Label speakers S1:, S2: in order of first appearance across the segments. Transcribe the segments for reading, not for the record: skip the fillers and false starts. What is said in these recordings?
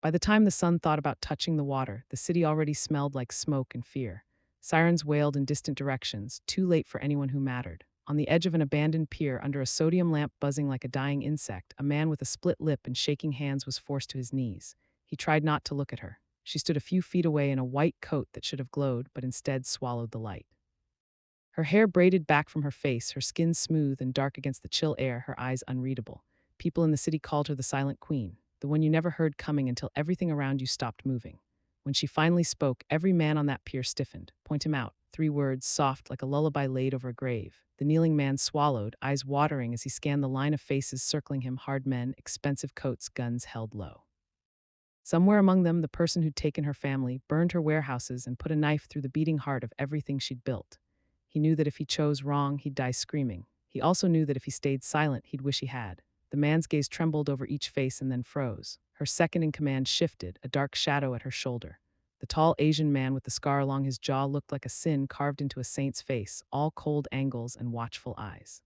S1: By the time the sun thought about touching the water, the city already smelled like smoke and fear. Sirens wailed in distant directions, too late for anyone who mattered. On the edge of an abandoned pier, under a sodium lamp buzzing like a dying insect, a man with a split lip and shaking hands was forced to his knees. He tried not to look at her. She stood a few feet away in a white coat that should have glowed, but instead swallowed the light. Her hair braided back from her face, her skin smooth and dark against the chill air, her eyes unreadable. People in the city called her the Silent Queen, the one you never heard coming until everything around you stopped moving. When she finally spoke, every man on that pier stiffened. Point him out. 3 words, soft like a lullaby laid over a grave. The kneeling man swallowed, eyes watering as he scanned the line of faces circling him, hard men, expensive coats, guns held low. Somewhere among them, the person who'd taken her family, burned her warehouses, and put a knife through the beating heart of everything she'd built. He knew that if he chose wrong, he'd die screaming. He also knew that if he stayed silent, he'd wish he had. The man's gaze trembled over each face and then froze. Her second in command shifted, a dark shadow at her shoulder. The tall Asian man with the scar along his jaw looked like a sin carved into a saint's face, all cold angles and watchful eyes.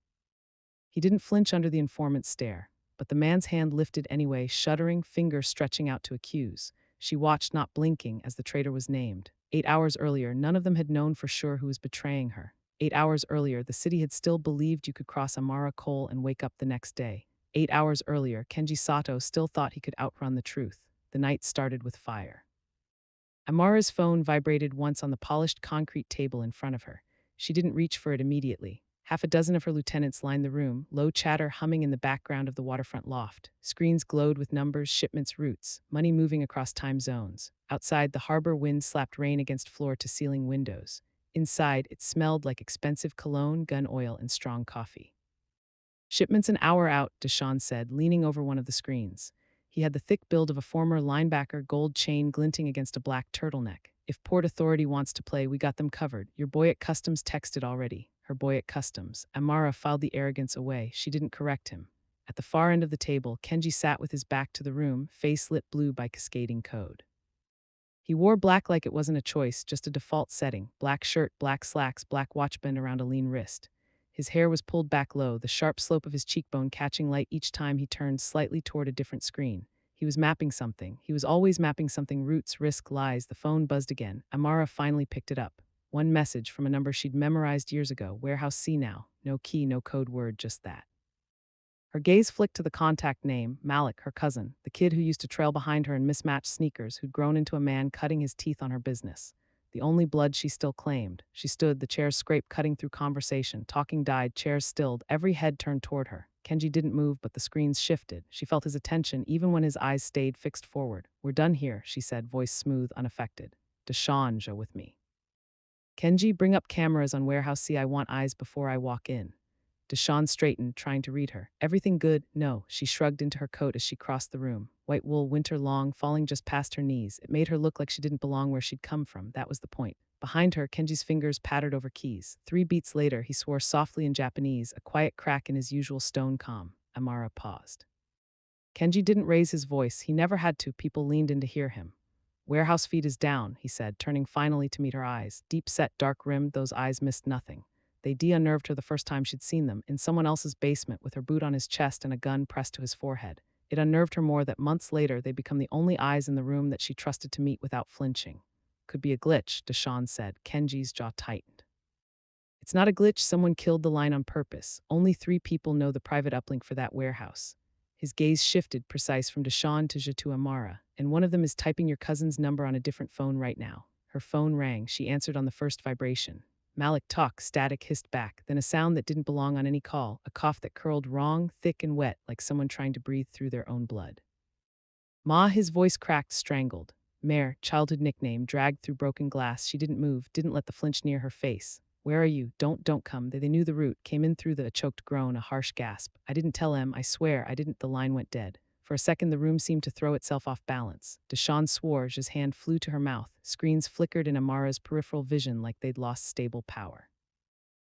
S1: He didn't flinch under the informant's stare, but the man's hand lifted anyway, shuddering, finger stretching out to accuse. She watched, not blinking, as the traitor was named. 8 hours earlier, none of them had known for sure who was betraying her. 8 hours earlier, the city had still believed you could cross Amara Cole and wake up the next day. 8 hours earlier, Kenji Sato still thought he could outrun the truth. The night started with fire. Amara's phone vibrated once on the polished concrete table in front of her. She didn't reach for it immediately. Half a dozen of her lieutenants lined the room, low chatter humming in the background of the waterfront loft. Screens glowed with numbers, shipments, routes, money moving across time zones. Outside, the harbor wind slapped rain against floor-to-ceiling windows. Inside, it smelled like expensive cologne, gun oil, and strong coffee. "Shipment's an hour out," Deshawn said, leaning over one of the screens. He had the thick build of a former linebacker, gold chain glinting against a black turtleneck. "If Port Authority wants to play, we got them covered. Your boy at Customs texted already." Her boy at Customs. Amara filed the arrogance away. She didn't correct him. At the far end of the table, Kenji sat with his back to the room, face lit blue by cascading code. He wore black like it wasn't a choice, just a default setting. Black shirt, black slacks, black watchband around a lean wrist. His hair was pulled back low, the sharp slope of his cheekbone catching light each time he turned slightly toward a different screen. He was mapping something. He was always mapping something: roots, risk, lies. The phone buzzed again. Amara finally picked it up. One message from a number she'd memorized years ago. "Warehouse C now." No key, no code word, just that. Her gaze flicked to the contact name, Malik, her cousin, the kid who used to trail behind her in mismatched sneakers, who'd grown into a man cutting his teeth on her business. The only blood she still claimed. She stood, the chairs scraped, cutting through conversation. Talking died, chairs stilled, every head turned toward her. Kenji didn't move, but the screens shifted. She felt his attention, even when his eyes stayed fixed forward. "We're done here," she said, voice smooth, unaffected. "Deshawn, with me." "Kenji, bring up cameras on Warehouse C. I want eyes before I walk in." Deshawn straightened, trying to read her. "Everything good?" "No." She shrugged into her coat as she crossed the room. White wool, winter long, falling just past her knees. It made her look like she didn't belong where she'd come from. That was the point. Behind her, Kenji's fingers pattered over keys. 3 beats later, he swore softly in Japanese, a quiet crack in his usual stone calm. Amara paused. Kenji didn't raise his voice. He never had to. People leaned in to hear him. "Warehouse feed is down," he said, turning finally to meet her eyes. Deep-set, dark-rimmed, those eyes missed nothing. They de-unnerved her the first time she'd seen them, in someone else's basement with her boot on his chest and a gun pressed to his forehead. It unnerved her more that months later they'd become the only eyes in the room that she trusted to meet without flinching. "Could be a glitch," Deshawn said. Kenji's jaw tightened. "It's not a glitch. Someone killed the line on purpose. Only 3 people know the private uplink for that warehouse." His gaze shifted, precise, from Deshawn to Amara. "And one of them is typing your cousin's number on a different phone right now." Her phone rang. She answered on the first vibration. Malik, talk, static hissed back, then a sound that didn't belong on any call, a cough that curled wrong, thick and wet, like someone trying to breathe through their own blood. "Ma," his voice cracked, strangled. Mare, childhood nickname, dragged through broken glass. She didn't move, didn't let the flinch near her face. "Where are you? Don't come." They knew the route, came in through a choked groan, a harsh gasp. "I didn't tell em, I swear, I didn't." The line went dead. For a second, the room seemed to throw itself off balance. Deshawn swore as his hand flew to her mouth. Screens flickered in Amara's peripheral vision like they'd lost stable power.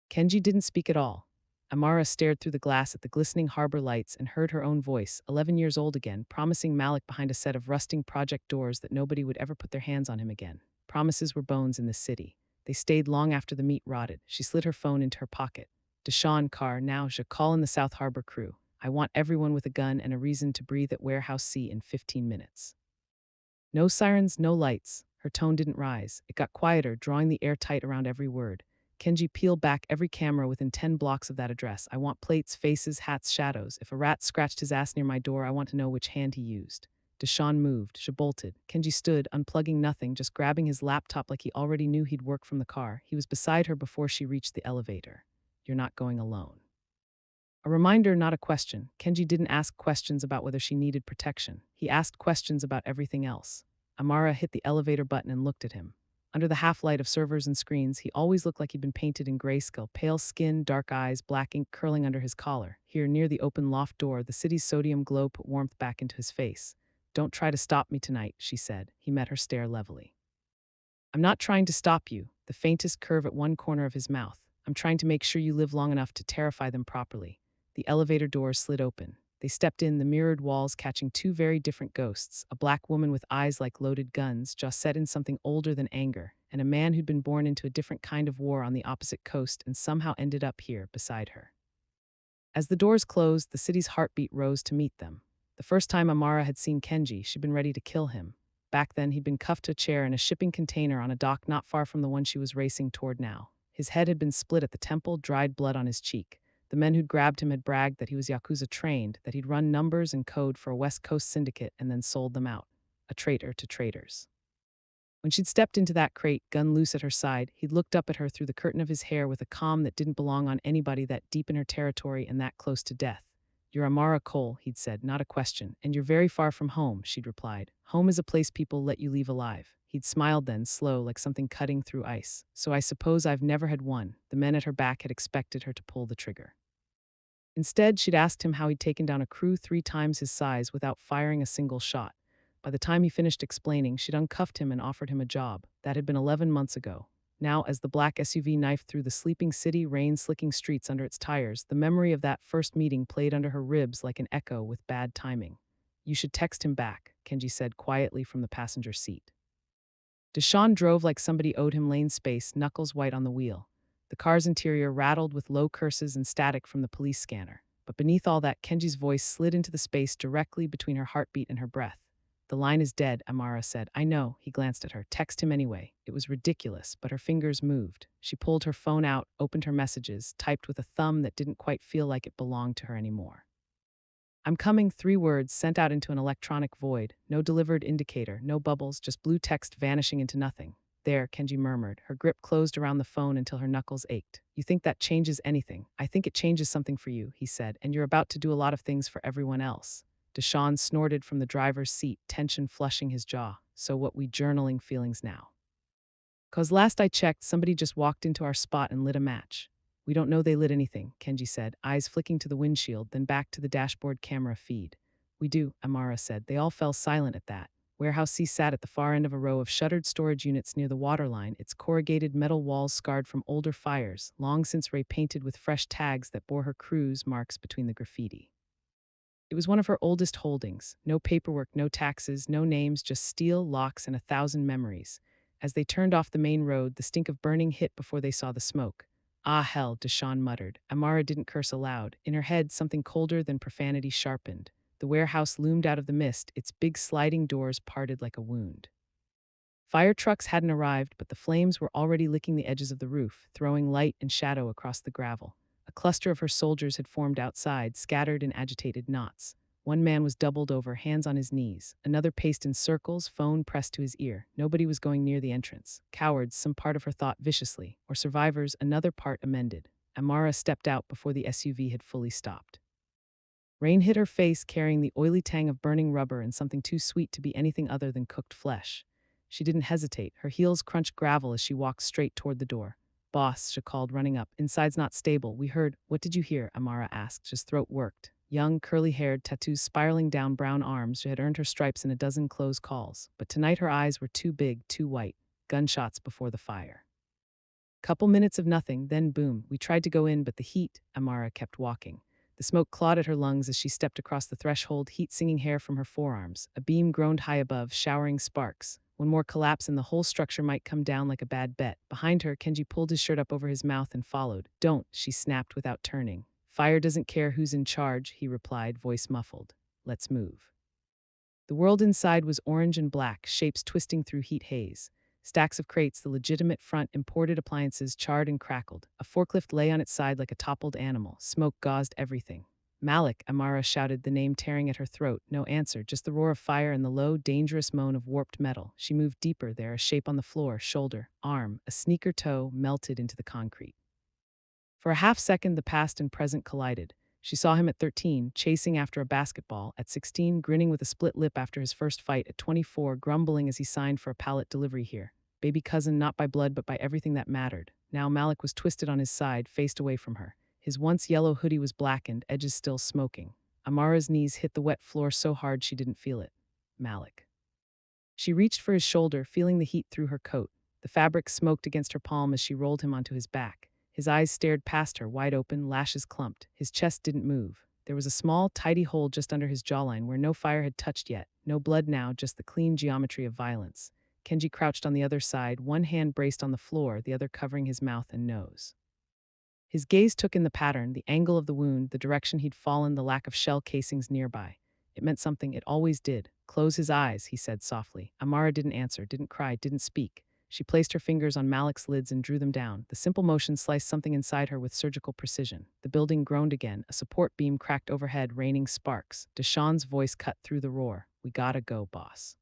S1: Kenji didn't speak at all. Amara stared through the glass at the glistening harbor lights and heard her own voice, 11 years old again, promising Malik behind a set of rusting project doors that nobody would ever put their hands on him again. Promises were bones in the city. They stayed long after the meat rotted. She slid her phone into her pocket. "Deshawn, car, now, call in the South Harbor crew. I want everyone with a gun and a reason to breathe at Warehouse C in 15 minutes. No sirens, no lights. Her tone didn't rise. It got quieter, drawing the air tight around every word. Kenji peeled back every camera within 10 blocks of that address. I want plates, faces, hats, shadows. If a rat scratched his ass near my door, I want to know which hand he used. Deshawn moved. She bolted. Kenji stood, unplugging nothing, just grabbing his laptop like he already knew he'd work from the car. He was beside her before she reached the elevator. You're not going alone. A reminder, not a question. Kenji didn't ask questions about whether she needed protection. He asked questions about everything else. Amara hit the elevator button and looked at him. Under the half-light of servers and screens, he always looked like he'd been painted in grayscale, pale skin, dark eyes, black ink curling under his collar. Here, near the open loft door, the city's sodium glow put warmth back into his face. Don't try to stop me tonight, she said. He met her stare levelly. I'm not trying to stop you, the faintest curve at one corner of his mouth. I'm trying to make sure you live long enough to terrify them properly. The elevator doors slid open. They stepped in, the mirrored walls catching two very different ghosts, a black woman with eyes like loaded guns, jaw set in something older than anger, and a man who'd been born into a different kind of war on the opposite coast and somehow ended up here beside her. As the doors closed, the city's heartbeat rose to meet them. The first time Amara had seen Kenji, she'd been ready to kill him. Back then, he'd been cuffed to a chair in a shipping container on a dock not far from the one she was racing toward now. His head had been split at the temple, dried blood on his cheek. The men who'd grabbed him had bragged that he was Yakuza trained, that he'd run numbers and code for a West Coast syndicate and then sold them out. A traitor to traitors. When she'd stepped into that crate, gun loose at her side, he'd looked up at her through the curtain of his hair with a calm that didn't belong on anybody that deep in her territory and that close to death. You're Amara Cole, he'd said, not a question, and you're very far from home, she'd replied. Home is a place people let you leave alive. He'd smiled then, slow, like something cutting through ice. So I suppose I've never had one. The men at her back had expected her to pull the trigger. Instead, she'd asked him how he'd taken down a crew 3 times his size without firing a single shot. By the time he finished explaining, she'd uncuffed him and offered him a job. That had been 11 months ago. Now, as the black SUV knifed through the sleeping city, rain slicking streets under its tires, the memory of that first meeting played under her ribs like an echo with bad timing. You should text him back, Kenji said quietly from the passenger seat. Deshawn drove like somebody owed him lane space, knuckles white on the wheel. The car's interior rattled with low curses and static from the police scanner. But beneath all that, Kenji's voice slid into the space directly between her heartbeat and her breath. The line is dead, Amara said. I know, he glanced at her. Text him anyway. It was ridiculous, but her fingers moved. She pulled her phone out, opened her messages, typed with a thumb that didn't quite feel like it belonged to her anymore. I'm coming, 3 words sent out into an electronic void. No delivered indicator, no bubbles, just blue text vanishing into nothing. There, Kenji murmured. Her grip closed around the phone until her knuckles ached. You think that changes anything? I think it changes something for you, he said, and you're about to do a lot of things for everyone else. Deshawn snorted from the driver's seat, tension flushing his jaw. So what we journaling feelings now? 'Cause last I checked, somebody just walked into our spot and lit a match. We don't know they lit anything, Kenji said, eyes flicking to the windshield, then back to the dashboard camera feed. We do, Amara said. They all fell silent at that. Warehouse C sat at the far end of a row of shuttered storage units near the waterline, its corrugated metal walls scarred from older fires, long since repainted with fresh tags that bore her crew's marks between the graffiti. It was one of her oldest holdings. No paperwork, no taxes, no names, just steel, locks, and 1,000 memories. As they turned off the main road, the stink of burning hit before they saw the smoke. Ah, hell, Deshawn muttered. Amara didn't curse aloud. In her head, something colder than profanity sharpened. The warehouse loomed out of the mist, its big sliding doors parted like a wound. Fire trucks hadn't arrived, but the flames were already licking the edges of the roof, throwing light and shadow across the gravel. A cluster of her soldiers had formed outside, scattered in agitated knots. One man was doubled over, hands on his knees. Another paced in circles, phone pressed to his ear. Nobody was going near the entrance. Cowards, some part of her thought viciously, or survivors, another part amended. Amara stepped out before the SUV had fully stopped. Rain hit her face, carrying the oily tang of burning rubber and something too sweet to be anything other than cooked flesh. She didn't hesitate. Her heels crunched gravel as she walked straight toward the door. Boss, she called, running up. Inside's not stable. We heard. What did you hear? Amara asked. His throat worked. Young, curly-haired, tattoos spiraling down brown arms, she had earned her stripes in a dozen close calls. But tonight her eyes were too big, too white. Gunshots before the fire. Couple minutes of nothing, then boom. We tried to go in, but the heat. Amara kept walking. The smoke clawed at her lungs as she stepped across the threshold, heat singing hair from her forearms. A beam groaned high above, showering sparks. One more collapse and the whole structure might come down like a bad bet. Behind her, Kenji pulled his shirt up over his mouth and followed. Don't, she snapped without turning. Fire doesn't care who's in charge, he replied, voice muffled. Let's move. The world inside was orange and black, shapes twisting through heat haze. Stacks of crates, the legitimate front imported appliances, charred and crackled. A forklift lay on its side like a toppled animal. Smoke gauzed everything. Malik, Amara shouted, the name tearing at her throat. No answer, just the roar of fire and the low, dangerous moan of warped metal. She moved deeper there, a shape on the floor, shoulder, arm, a sneaker toe melted into the concrete. For a half second, the past and present collided. She saw him at 13, chasing after a basketball, at 16, grinning with a split lip after his first fight, at 24, grumbling as he signed for a pallet delivery here. Baby cousin, not by blood but by everything that mattered. Now Malik was twisted on his side, faced away from her. His once yellow hoodie was blackened, edges still smoking. Amara's knees hit the wet floor so hard she didn't feel it. Malik. She reached for his shoulder, feeling the heat through her coat. The fabric smoked against her palm as she rolled him onto his back. His eyes stared past her, wide open, lashes clumped. His chest didn't move. There was a small, tidy hole just under his jawline where no fire had touched yet. No blood now, just the clean geometry of violence. Kenji crouched on the other side, one hand braced on the floor, the other covering his mouth and nose. His gaze took in the pattern, the angle of the wound, the direction he'd fallen, the lack of shell casings nearby. It meant something, it always did. Close his eyes, he said softly. Amara didn't answer, didn't cry, didn't speak. She placed her fingers on Malik's lids and drew them down. The simple motion sliced something inside her with surgical precision. The building groaned again. A support beam cracked overhead, raining sparks. Deshawn's voice cut through the roar. We gotta go, boss.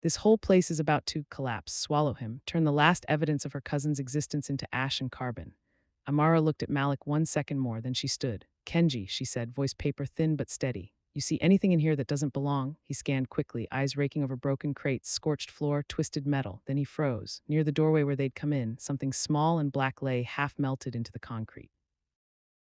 S1: This whole place is about to collapse, swallow him, turn the last evidence of her cousin's existence into ash and carbon. Amara looked at Malik 1 second more, then she stood. Kenji, she said, voice paper thin but steady. You see anything in here that doesn't belong? He scanned quickly, eyes raking over broken crates, scorched floor, twisted metal. Then he froze. Near the doorway where they'd come in, something small and black lay, half melted into the concrete.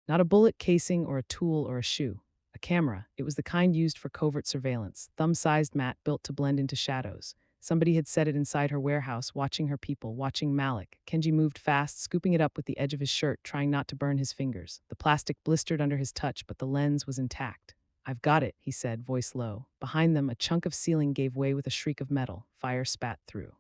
S1: Not a bullet casing or a tool or a shoe. A camera. It was the kind used for covert surveillance. Thumb-sized mat built to blend into shadows. Somebody had set it inside her warehouse, watching her people, watching Malik. Kenji moved fast, scooping it up with the edge of his shirt, trying not to burn his fingers. The plastic blistered under his touch, but the lens was intact. I've got it, he said, voice low. Behind them, a chunk of ceiling gave way with a shriek of metal. Fire spat through.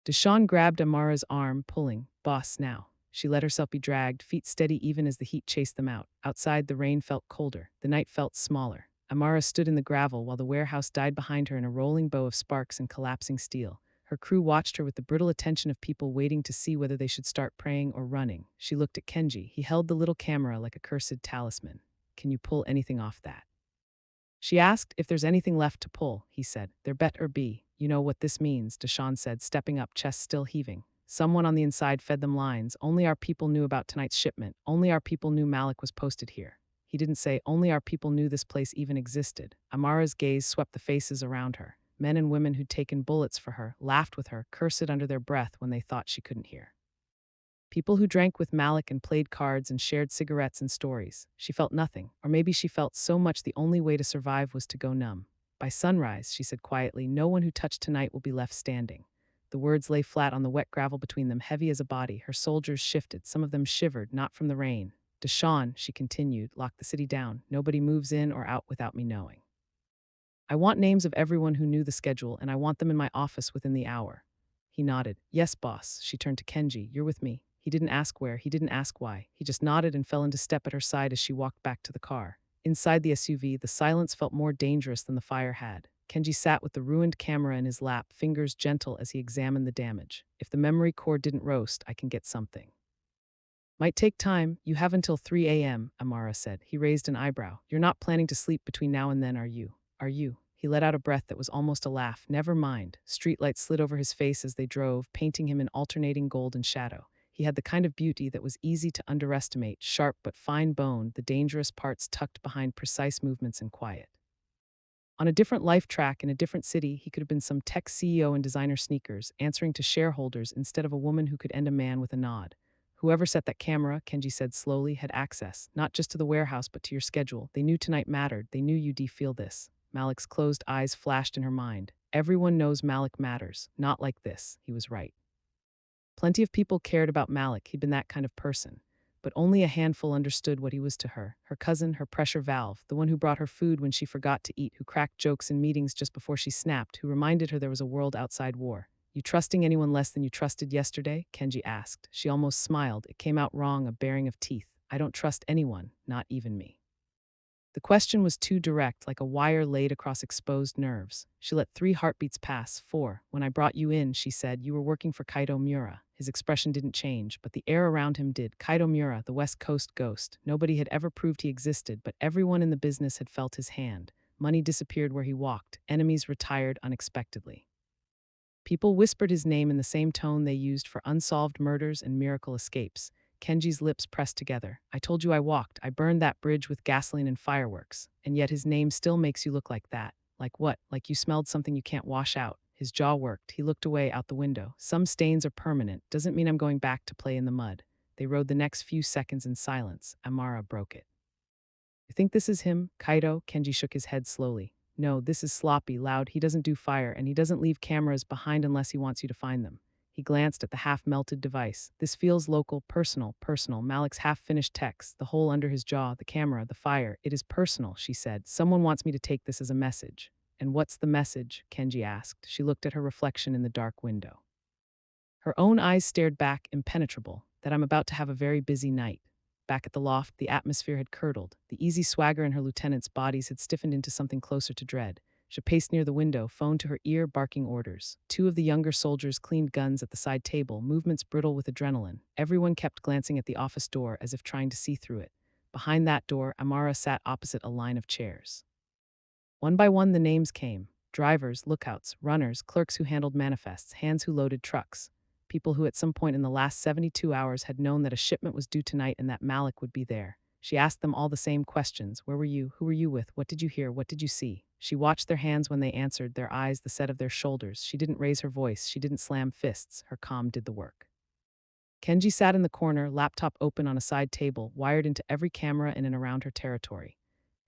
S1: Deshawn grabbed Amara's arm, pulling. Boss, now. She let herself be dragged, feet steady even as the heat chased them out. Outside, the rain felt colder. The night felt smaller. Amara stood in the gravel while the warehouse died behind her in a rolling bow of sparks and collapsing steel. Her crew watched her with the brittle attention of people waiting to see whether they should start praying or running. She looked at Kenji. He held the little camera like a cursed talisman. Can you pull anything off that? She asked if there's anything left to pull, he said. There better be. You know what this means, Deshawn said, stepping up, chest still heaving. Someone on the inside fed them lines. Only our people knew about tonight's shipment. Only our people knew Malik was posted here. He didn't say only our people knew this place even existed. Amara's gaze swept the faces around her. Men and women who'd taken bullets for her, laughed with her, cursed under their breath when they thought she couldn't hear. People who drank with Malik and played cards and shared cigarettes and stories. She felt nothing, or maybe she felt so much the only way to survive was to go numb. By sunrise, she said quietly, no one who touched tonight will be left standing. The words lay flat on the wet gravel between them, heavy as a body. Her soldiers shifted. Some of them shivered, not from the rain. Deshawn, she continued, lock the city down. Nobody moves in or out without me knowing. I want names of everyone who knew the schedule, and I want them in my office within the hour. He nodded. Yes, boss. She turned to Kenji. You're with me. He didn't ask where, he didn't ask why. He just nodded and fell into step at her side as she walked back to the car. Inside the SUV, the silence felt more dangerous than the fire had. Kenji sat with the ruined camera in his lap, fingers gentle as he examined the damage. If the memory core didn't roast, I can get something. Might take time. You have until 3 a.m., Amara said. He raised an eyebrow. You're not planning to sleep between now and then, are you? Are you? He let out a breath that was almost a laugh. Never mind. Streetlights slid over his face as they drove, painting him in alternating gold and shadow. He had the kind of beauty that was easy to underestimate, sharp but fine-boned, the dangerous parts tucked behind precise movements and quiet. On a different life track in a different city, he could have been some tech CEO in designer sneakers, answering to shareholders instead of a woman who could end a man with a nod. Whoever set that camera, Kenji said slowly, had access, not just to the warehouse but to your schedule. They knew tonight mattered. They knew you'd feel this. Malik's closed eyes flashed in her mind. Everyone knows Malik matters. Not like this. He was right. Plenty of people cared about Malik. He'd been that kind of person. But only a handful understood what he was to her. Her cousin, her pressure valve, the one who brought her food when she forgot to eat, who cracked jokes in meetings just before she snapped, who reminded her there was a world outside war. You trusting anyone less than you trusted yesterday? Kenji asked. She almost smiled. It came out wrong, a baring of teeth. I don't trust anyone, not even me. The question was too direct, like a wire laid across exposed nerves. She let 3 heartbeats pass. 4. When I brought you in, she said, you were working for Kaito Miura. His expression didn't change, but the air around him did. Kaito Miura, the West Coast ghost. Nobody had ever proved he existed, but everyone in the business had felt his hand. Money disappeared where he walked. Enemies retired unexpectedly. People whispered his name in the same tone they used for unsolved murders and miracle escapes. Kenji's lips pressed together. I told you I walked. I burned that bridge with gasoline and fireworks. And yet his name still makes you look like that. Like what? Like you smelled something you can't wash out. His jaw worked. He looked away out the window. Some stains are permanent. Doesn't mean I'm going back to play in the mud. They rode the next few seconds in silence. Amara broke it. You think this is him, Kaito? Kenji shook his head slowly. No, this is sloppy, loud. He doesn't do fire, and he doesn't leave cameras behind unless he wants you to find them. He glanced at the half-melted device. This feels local, personal. Malik's half-finished text, the hole under his jaw, the camera, the fire. It is personal, she said. Someone wants me to take this as a message. And what's the message? Kenji asked. She looked at her reflection in the dark window. Her own eyes stared back, impenetrable, that I'm about to have a very busy night. Back at the loft, the atmosphere had curdled. The easy swagger in her lieutenants' bodies had stiffened into something closer to dread. She paced near the window, phone to her ear, barking orders. 2 of the younger soldiers cleaned guns at the side table, movements brittle with adrenaline. Everyone kept glancing at the office door as if trying to see through it. Behind that door, Amara sat opposite a line of chairs. One by one, the names came. Drivers, lookouts, runners, clerks who handled manifests, hands who loaded trucks. People who at some point in the last 72 hours had known that a shipment was due tonight and that Malik would be there. She asked them all the same questions. Where were you? Who were you with? What did you hear? What did you see? She watched their hands when they answered, their eyes the set of their shoulders. She didn't raise her voice. She didn't slam fists. Her calm did the work. Kenji sat in the corner, laptop open on a side table, wired into every camera in and around her territory.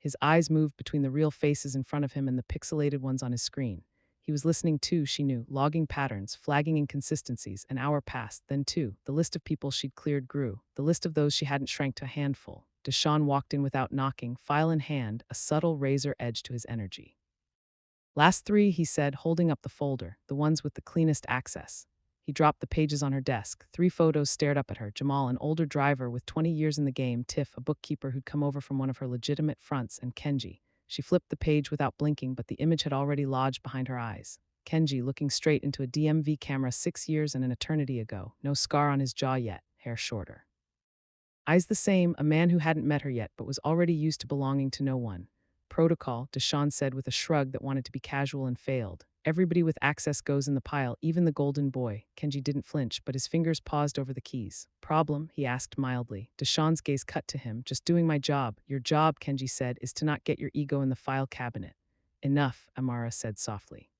S1: His eyes moved between the real faces in front of him and the pixelated ones on his screen. He was listening too, she knew, logging patterns, flagging inconsistencies. An hour passed, then 2. The list of people she'd cleared grew. The list of those she hadn't shrank to a handful. Deshawn walked in without knocking, file in hand, a subtle razor edge to his energy. Last 3, he said, holding up the folder, the ones with the cleanest access. He dropped the pages on her desk. 3 photos stared up at her. Jamal, an older driver with 20 years in the game, Tiff, a bookkeeper who'd come over from one of her legitimate fronts, and Kenji. She flipped the page without blinking, but the image had already lodged behind her eyes. Kenji, looking straight into a DMV camera 6 years and an eternity ago. No scar on his jaw yet, hair shorter. Eyes the same, a man who hadn't met her yet but was already used to belonging to no one. Protocol, Deshawn said with a shrug that wanted to be casual and failed. Everybody with access goes in the pile, even the golden boy. Kenji didn't flinch, but his fingers paused over the keys. Problem? He asked mildly. Deshawn's gaze cut to him. Just doing my job. Your job, Kenji said, is to not get your ego in the file cabinet. Enough, Amara said softly.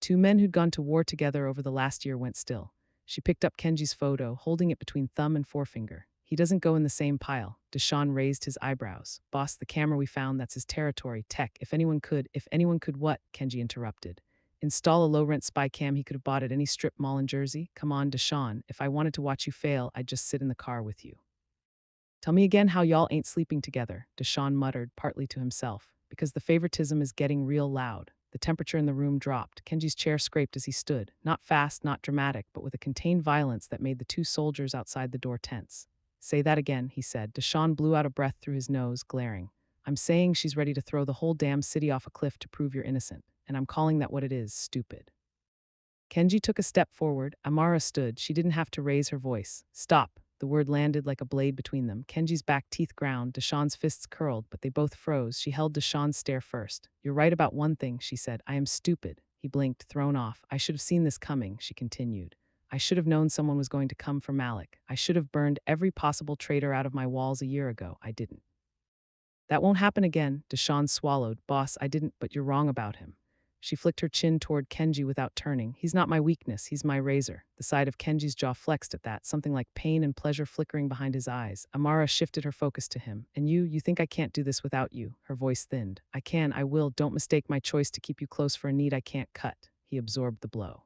S1: 2 men who'd gone to war together over the last year went still. She picked up Kenji's photo, holding it between thumb and forefinger. He doesn't go in the same pile. Deshawn raised his eyebrows. Boss, the camera we found, that's his territory. Tech, if anyone could what? Kenji interrupted. Install a low-rent spy cam he could have bought at any strip mall in Jersey? Come on, Deshawn, if I wanted to watch you fail, I'd just sit in the car with you. Tell me again how y'all ain't sleeping together, Deshawn muttered, partly to himself, because the favoritism is getting real loud. The temperature in the room dropped. Kenji's chair scraped as he stood, not fast, not dramatic, but with a contained violence that made the 2 soldiers outside the door tense. Say that again, he said. Deshawn blew out a breath through his nose, glaring. I'm saying she's ready to throw the whole damn city off a cliff to prove you're innocent, and I'm calling that what it is, stupid. Kenji took a step forward. Amara stood. She didn't have to raise her voice. Stop. The word landed like a blade between them. Kenji's back teeth ground. Deshawn's fists curled, but they both froze. She held Deshawn's stare first. You're right about one thing, she said. I am stupid. He blinked, thrown off. I should have seen this coming, she continued. I should have known someone was going to come for Malik. I should have burned every possible traitor out of my walls a year ago. I didn't. That won't happen again, Deshawn swallowed. Boss, I didn't, but you're wrong about him. She flicked her chin toward Kenji without turning. He's not my weakness, he's my razor. The side of Kenji's jaw flexed at that, something like pain and pleasure flickering behind his eyes. Amara shifted her focus to him. And you think I can't do this without you? Her voice thinned. I can, I will. Don't mistake my choice to keep you close for a need I can't cut. He absorbed the blow.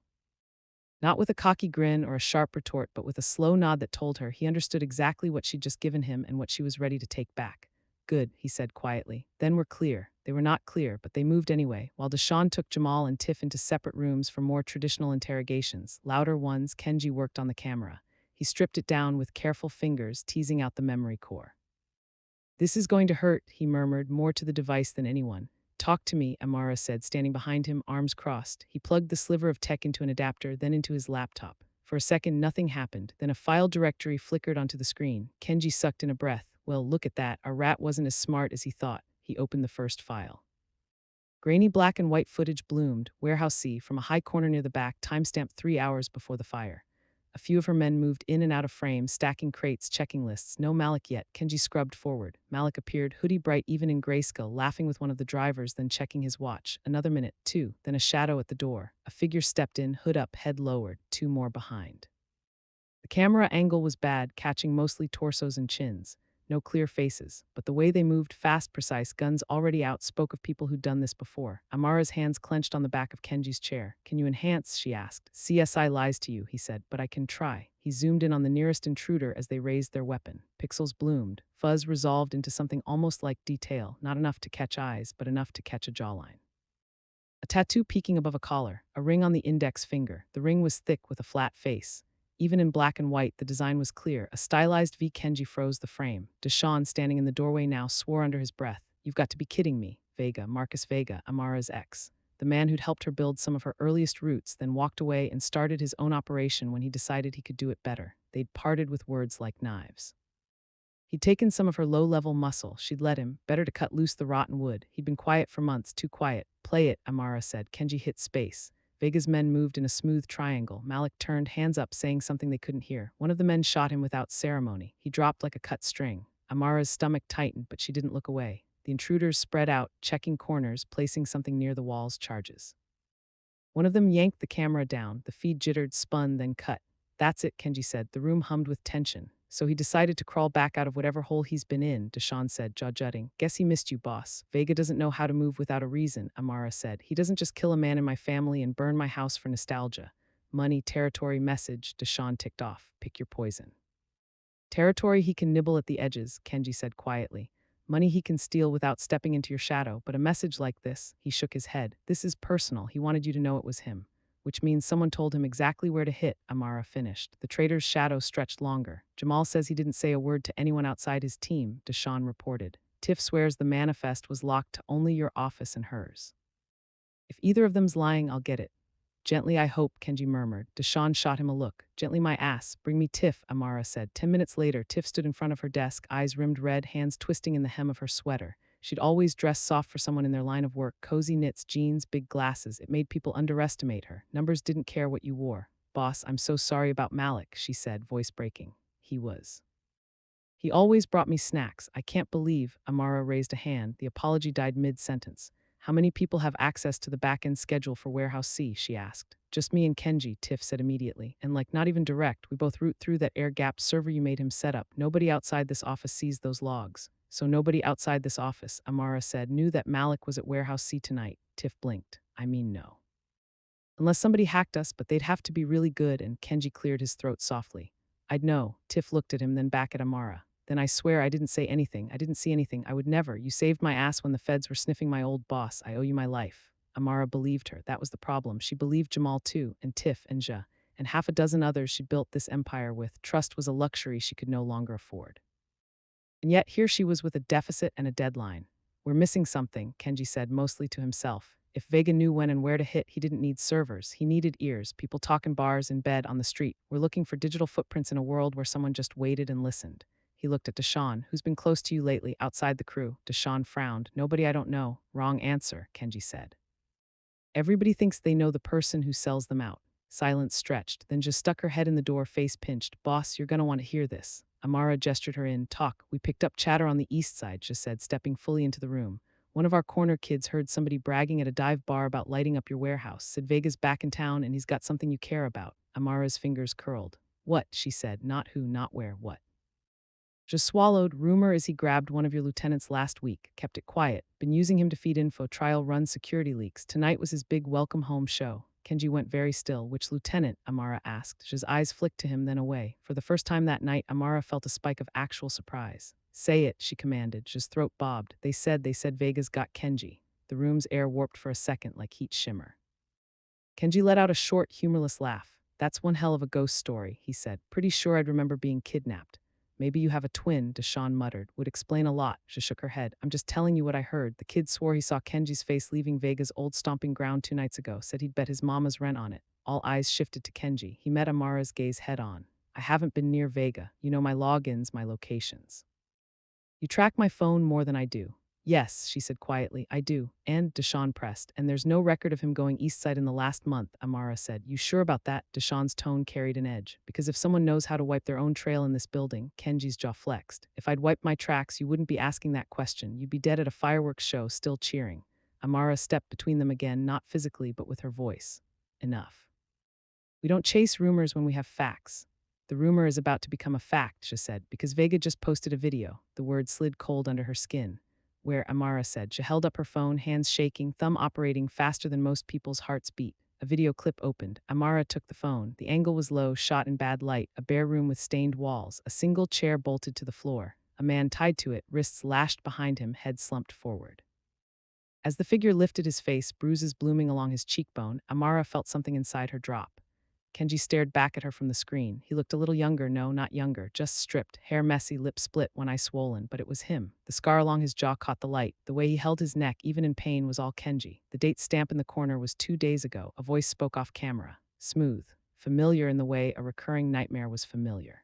S1: Not with a cocky grin or a sharp retort, but with a slow nod that told her he understood exactly what she'd just given him and what she was ready to take back. Good, he said quietly. Then we're clear. They were not clear, but they moved anyway, while Deshawn took Jamal and Tiff into separate rooms for more traditional interrogations. Louder ones, Kenji worked on the camera. He stripped it down with careful fingers, teasing out the memory core. This is going to hurt, he murmured, more to the device than anyone. Talk to me, Amara said, standing behind him, arms crossed. He plugged the sliver of tech into an adapter, then into his laptop. For a second, nothing happened. Then a file directory flickered onto the screen. Kenji sucked in a breath. Well, look at that. Our rat wasn't as smart as he thought. He opened the first file. Grainy black and white footage bloomed, Warehouse C, from a high corner near the back, timestamped 3 hours before the fire. A few of her men moved in and out of frame, stacking crates, checking lists. No Malik yet. Kenji scrubbed forward. Malik appeared, hoodie bright even in grayscale, laughing with one of the drivers, then checking his watch. Another minute, 2, then a shadow at the door. A figure stepped in, hood up, head lowered, 2 more behind. The camera angle was bad, catching mostly torsos and chins. No clear faces, but the way they moved, fast, precise, guns already out, spoke of people who'd done this before. Amara's hands clenched on the back of Kenji's chair. Can you enhance? She asked. CSI lies to you, he said, but I can try. He zoomed in on the nearest intruder as they raised their weapon. Pixels bloomed. Fuzz resolved into something almost like detail, not enough to catch eyes, but enough to catch a jawline. A tattoo peeking above a collar, a ring on the index finger. The ring was thick with a flat face. Even in black and white, the design was clear. A stylized V. Kenji froze the frame. Deshawn, standing in the doorway now, swore under his breath. You've got to be kidding me. Vega, Marcus Vega, Amara's ex. The man who'd helped her build some of her earliest roots, then walked away and started his own operation when he decided he could do it better. They'd parted with words like knives. He'd taken some of her low-level muscle. She'd let him. Better to cut loose the rotten wood. He'd been quiet for months, too quiet. Play it, Amara said. Kenji hit space. Vega's men moved in a smooth triangle. Malik turned, hands up, saying something they couldn't hear. One of the men shot him without ceremony. He dropped like a cut string. Amara's stomach tightened, but she didn't look away. The intruders spread out, checking corners, placing something near the wall's charges. One of them yanked the camera down. The feed jittered, spun, then cut. That's it, Kenji said. The room hummed with tension. So he decided to crawl back out of whatever hole he's been in, Deshawn said, jaw-jutting. Guess he missed you, boss. Vega doesn't know how to move without a reason, Amara said. He doesn't just kill a man in my family and burn my house for nostalgia. Money, territory, message, Deshawn ticked off. Pick your poison. Territory he can nibble at the edges, Kenji said quietly. Money he can steal without stepping into your shadow, but a message like this, he shook his head. This is personal. He wanted you to know it was him. Which means someone told him exactly where to hit, Amara finished. The traitor's shadow stretched longer. Jamal says he didn't say a word to anyone outside his team, Deshawn reported. Tiff swears the manifest was locked to only your office and hers. If either of them's lying, I'll get it. Gently, I hope, Kenji murmured. Deshawn shot him a look. Gently, my ass. Bring me Tiff, Amara said. 10 minutes later, Tiff stood in front of her desk, eyes rimmed red, hands twisting in the hem of her sweater. She'd always dressed soft for someone in their line of work, cozy knits, jeans, big glasses. It made people underestimate her. Numbers didn't care what you wore. Boss, I'm so sorry about Malik, she said, voice breaking. He always brought me snacks. I can't believe, Amara raised a hand. The apology died mid-sentence. How many people have access to the back-end schedule for Warehouse C, she asked. Just me and Kenji, Tiff said immediately. And like not even direct, we both root through that air-gapped server you made him set up. Nobody outside this office sees those logs. So nobody outside this office, Amara said, knew that Malik was at Warehouse C tonight. Tiff blinked. I mean, no. Unless somebody hacked us, but they'd have to be really good, and Kenji cleared his throat softly. I'd know. Tiff looked at him, then back at Amara. Then I swear I didn't say anything. I didn't see anything. I would never. You saved my ass when the feds were sniffing my old boss. I owe you my life. Amara believed her. That was the problem. She believed Jamal too, and Tiff and Ja, and half a dozen others she'd built this empire with. Trust was a luxury she could no longer afford. And yet here she was with a deficit and a deadline. We're missing something, Kenji said, mostly to himself. If Vega knew when and where to hit, he didn't need servers. He needed ears, people talk in bars, in bed, on the street. We're looking for digital footprints in a world where someone just waited and listened. He looked at Deshawn. Who's been close to you lately, outside the crew? Deshawn frowned. Nobody I don't know. Wrong answer, Kenji said. Everybody thinks they know the person who sells them out. Silence stretched, then just stuck her head in the door, face pinched. Boss, you're gonna want to hear this. Amara gestured her in. Talk. We picked up chatter on the east side, she said, stepping fully into the room. One of our corner kids heard somebody bragging at a dive bar about lighting up your warehouse. Said Vega's back in town and he's got something you care about. Amara's fingers curled. What? She said. Not who, not where, what? Just swallowed. Rumor is he grabbed one of your lieutenants last week, kept it quiet, been using him to feed info, trial run security leaks. Tonight was his big welcome home show. Kenji went very still. Which lieutenant? Amara asked. His eyes flicked to him, then away. For the first time that night, Amara felt a spike of actual surprise. Say it, she commanded. His throat bobbed. They said Vega's got Kenji. The room's air warped for a second like heat shimmer. Kenji let out a short, humorless laugh. That's one hell of a ghost story, he said. Pretty sure I'd remember being kidnapped. Maybe you have a twin, Deshawn muttered. Would explain a lot. She shook her head. I'm just telling you what I heard. The kid swore he saw Kenji's face leaving Vega's old stomping ground 2 nights ago. Said he'd bet his mama's rent on it. All eyes shifted to Kenji. He met Amara's gaze head on. I haven't been near Vega. You know my logins, my locations. You track my phone more than I do. Yes, she said quietly, I do. And Deshawn pressed. And there's no record of him going east side in the last month, Amara said. You sure about that? Deshawn's tone carried an edge. Because if someone knows how to wipe their own trail in this building, Kenji's jaw flexed. If I'd wiped my tracks, you wouldn't be asking that question. You'd be dead at a fireworks show, still cheering. Amara stepped between them again, not physically, but with her voice. Enough. We don't chase rumors when we have facts. The rumor is about to become a fact, she said, because Vega just posted a video. The word slid cold under her skin. Where, Amara said. She held up her phone, hands shaking, thumb operating faster than most people's hearts beat. A video clip opened. Amara took the phone. The angle was low, shot in bad light, a bare room with stained walls, a single chair bolted to the floor. A man tied to it, wrists lashed behind him, head slumped forward. As the figure lifted his face, bruises blooming along his cheekbone, Amara felt something inside her drop. Kenji stared back at her from the screen. He looked a little younger, no, not younger, just stripped, hair messy, lips split, one eye swollen, but it was him. The scar along his jaw caught the light. The way he held his neck, even in pain, was all Kenji. The date stamp in the corner was 2 days ago. A voice spoke off camera. Smooth. Familiar in the way a recurring nightmare was familiar.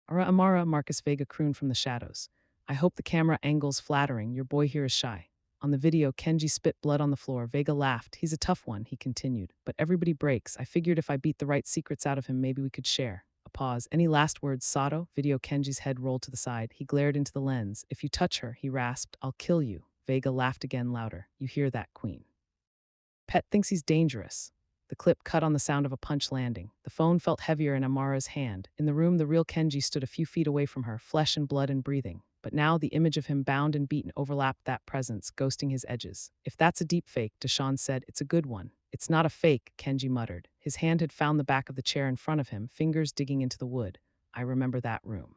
S1: Amara, Marcus Vega crooned from the shadows. I hope the camera angle's flattering. Your boy here is shy. On the video, Kenji spit blood on the floor. Vega laughed. He's a tough one, he continued. But everybody breaks. I figured if I beat the right secrets out of him, maybe we could share. A pause. Any last words, Sato? Video Kenji's head rolled to the side. He glared into the lens. If you touch her, he rasped, I'll kill you. Vega laughed again louder. You hear that, Queen? Pet thinks he's dangerous. The clip cut on the sound of a punch landing. The phone felt heavier in Amara's hand. In the room, the real Kenji stood a few feet away from her, flesh and blood and breathing. But now the image of him bound and beaten overlapped that presence, ghosting his edges. If that's a deep fake, Deshawn said, it's a good one. It's not a fake, Kenji muttered. His hand had found the back of the chair in front of him, fingers digging into the wood. I remember that room.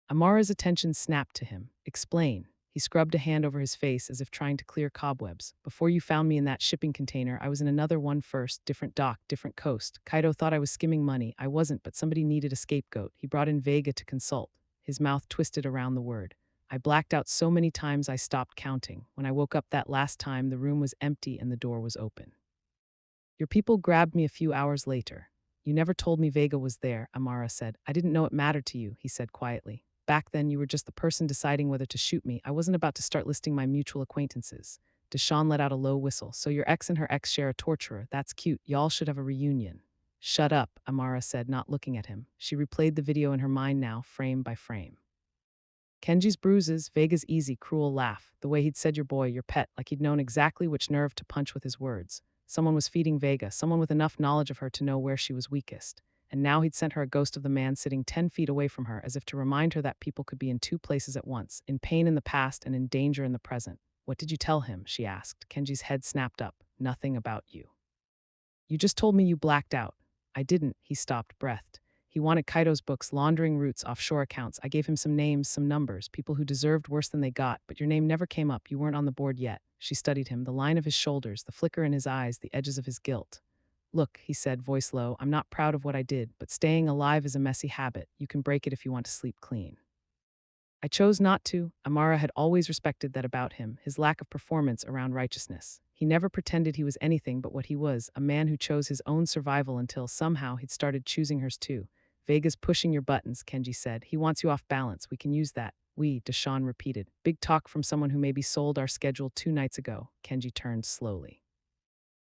S1: Amara's attention snapped to him. Explain. He scrubbed a hand over his face as if trying to clear cobwebs. Before you found me in that shipping container, I was in another one first, different dock, different coast. Kaido thought I was skimming money. I wasn't, but somebody needed a scapegoat. He brought in Vega to consult. His mouth twisted around the word. I blacked out so many times I stopped counting. When I woke up that last time, the room was empty and the door was open. Your people grabbed me a few hours later. You never told me Vega was there, Amara said. I didn't know it mattered to you, he said quietly. Back then, you were just the person deciding whether to shoot me. I wasn't about to start listing my mutual acquaintances. Deshawn let out a low whistle. So your ex and her ex share a torturer. That's cute. Y'all should have a reunion. Shut up, Amara said, not looking at him. She replayed the video in her mind now, frame by frame. Kenji's bruises, Vega's easy, cruel laugh. The way he'd said your boy, your pet, like he'd known exactly which nerve to punch with his words. Someone was feeding Vega, someone with enough knowledge of her to know where she was weakest. And now he'd sent her a ghost of the man sitting 10 feet away from her, as if to remind her that people could be in 2 places at once, in pain in the past and in danger in the present. What did you tell him? She asked. Kenji's head snapped up. Nothing about you. You just told me you blacked out. I didn't, he stopped, breathed. He wanted Kaido's books, laundering routes, offshore accounts. I gave him some names, some numbers, people who deserved worse than they got, but your name never came up. You weren't on the board yet. She studied him, the line of his shoulders, the flicker in his eyes, the edges of his guilt. Look, he said, voice low, I'm not proud of what I did, but staying alive is a messy habit. You can break it if you want to sleep clean. I chose not to. Amara had always respected that about him, his lack of performance around righteousness. He never pretended he was anything but what he was, a man who chose his own survival until somehow he'd started choosing hers too. Vega's pushing your buttons, Kenji said. He wants you off balance. We can use that. We, Deshawn repeated. Big talk from someone who maybe sold our schedule 2 nights ago. Kenji turned slowly.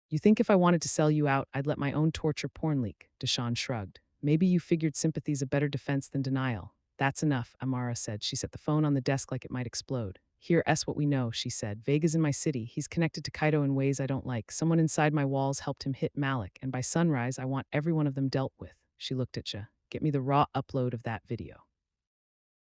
S1: You think if I wanted to sell you out, I'd let my own torture porn leak? Deshawn shrugged. Maybe you figured sympathy's a better defense than denial. That's enough, Amara said. She set the phone on the desk like it might explode. Here, what we know, she said. Vega's in my city. He's connected to Kaido in ways I don't like. Someone inside my walls helped him hit Malik, and by sunrise, I want every one of them dealt with. She looked at Ya. Get me the raw upload of that video.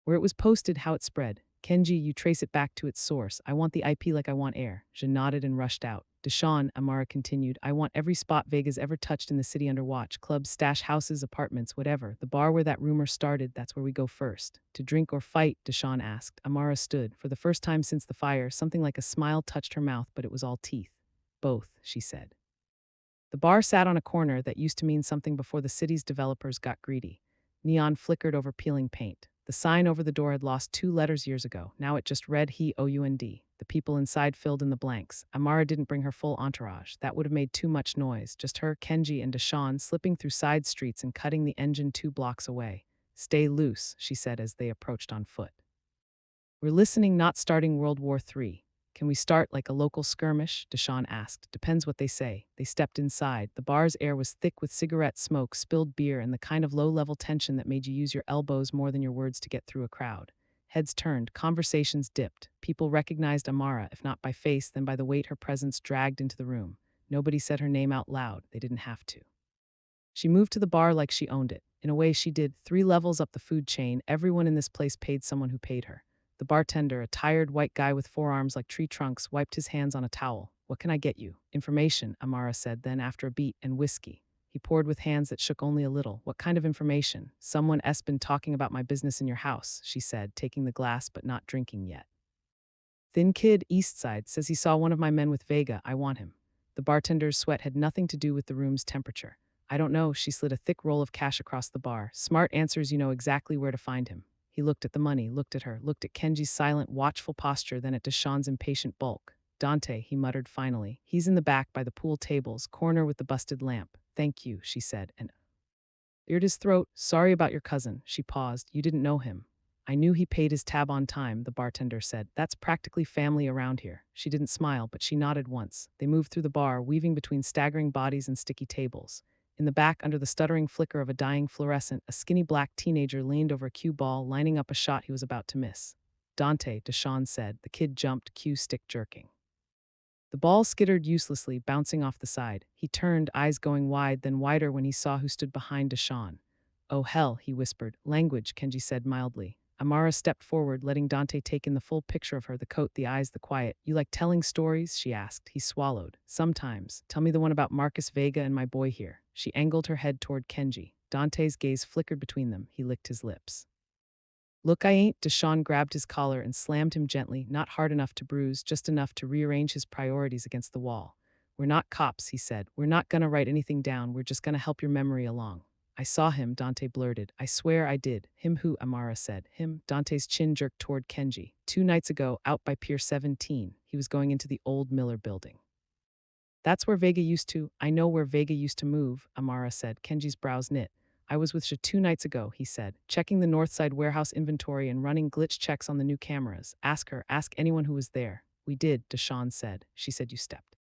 S1: Where it was posted, how it spread. Kenji, you trace it back to its source. I want the IP like I want air. Ja nodded and rushed out. Deshawn, Amara continued, I want every spot Vega's ever touched in the city under watch. Clubs, stash houses, apartments, whatever. The bar where that rumor started, that's where we go first. To drink or fight? Deshawn asked. Amara stood. For the first time since the fire, something like a smile touched her mouth, but it was all teeth. Both, she said. The bar sat on a corner that used to mean something before the city's developers got greedy. Neon flickered over peeling paint. The sign over the door had lost 2 letters years ago. Now it just read he OUND. The people inside filled in the blanks. Amara didn't bring her full entourage. That would have made too much noise. Just her, Kenji, and Deshawn slipping through side streets and cutting the engine 2 blocks away. Stay loose, she said as they approached on foot. We're listening, not starting World War III. Can we start like a local skirmish? Deshawn asked. Depends what they say. They stepped inside. The bar's air was thick with cigarette smoke, spilled beer, and the kind of low-level tension that made you use your elbows more than your words to get through a crowd. Heads turned, conversations dipped. People recognized Amara, if not by face, then by the weight her presence dragged into the room. Nobody said her name out loud. They didn't have to. She moved to the bar like she owned it. In a way, she did. 3 levels up the food chain, everyone in this place paid someone who paid her. The bartender, a tired white guy with forearms like tree trunks, wiped his hands on a towel. What can I get you? Information, Amara said, then after a beat, and whiskey. He poured with hands that shook only a little. What kind of information? Someone has been talking about my business in your house, she said, taking the glass but not drinking yet. Thin kid, East Side, says he saw one of my men with Vega. I want him. The bartender's sweat had nothing to do with the room's temperature. I don't know, she slid a thick roll of cash across the bar. Smart answers, you know exactly where to find him. He looked at the money, looked at her, looked at Kenji's silent, watchful posture, then at Deshawn's impatient bulk. Dante, he muttered finally. He's in the back by the pool tables, corner with the busted lamp. Thank you, she said, and cleared his throat. Sorry about your cousin. She paused. You didn't know him. I knew he paid his tab on time, the bartender said. That's practically family around here. She didn't smile, but she nodded once. They moved through the bar, weaving between staggering bodies and sticky tables. In the back, under the stuttering flicker of a dying fluorescent, a skinny black teenager leaned over a cue ball, lining up a shot he was about to miss. Dante, Deshawn said. The kid jumped, cue stick jerking. The ball skittered uselessly, bouncing off the side. He turned, eyes going wide, then wider when he saw who stood behind Deshawn. Oh hell, he whispered. Language, Kenji said mildly. Amara stepped forward, letting Dante take in the full picture of her, the coat, the eyes, the quiet. You like telling stories? She asked. He swallowed. Sometimes. Tell me the one about Marcus Vega and my boy here. She angled her head toward Kenji. Dante's gaze flickered between them. He licked his lips. Look, I ain't. Deshawn grabbed his collar and slammed him gently, not hard enough to bruise, just enough to rearrange his priorities against the wall. We're not cops, he said. We're not gonna write anything down. We're just gonna help your memory along. I saw him, Dante blurted. I swear I did. Him who? Amara said. Him. Dante's chin jerked toward Kenji. 2 nights ago, out by Pier 17. He was going into the old Miller building. That's where Vega used to. I know where Vega used to move, Amara said. Kenji's brows knit. I was with Sha 2 nights ago, he said, checking the Northside warehouse inventory and running glitch checks on the new cameras. Ask her, ask anyone who was there. We did, Deshawn said. She said you stepped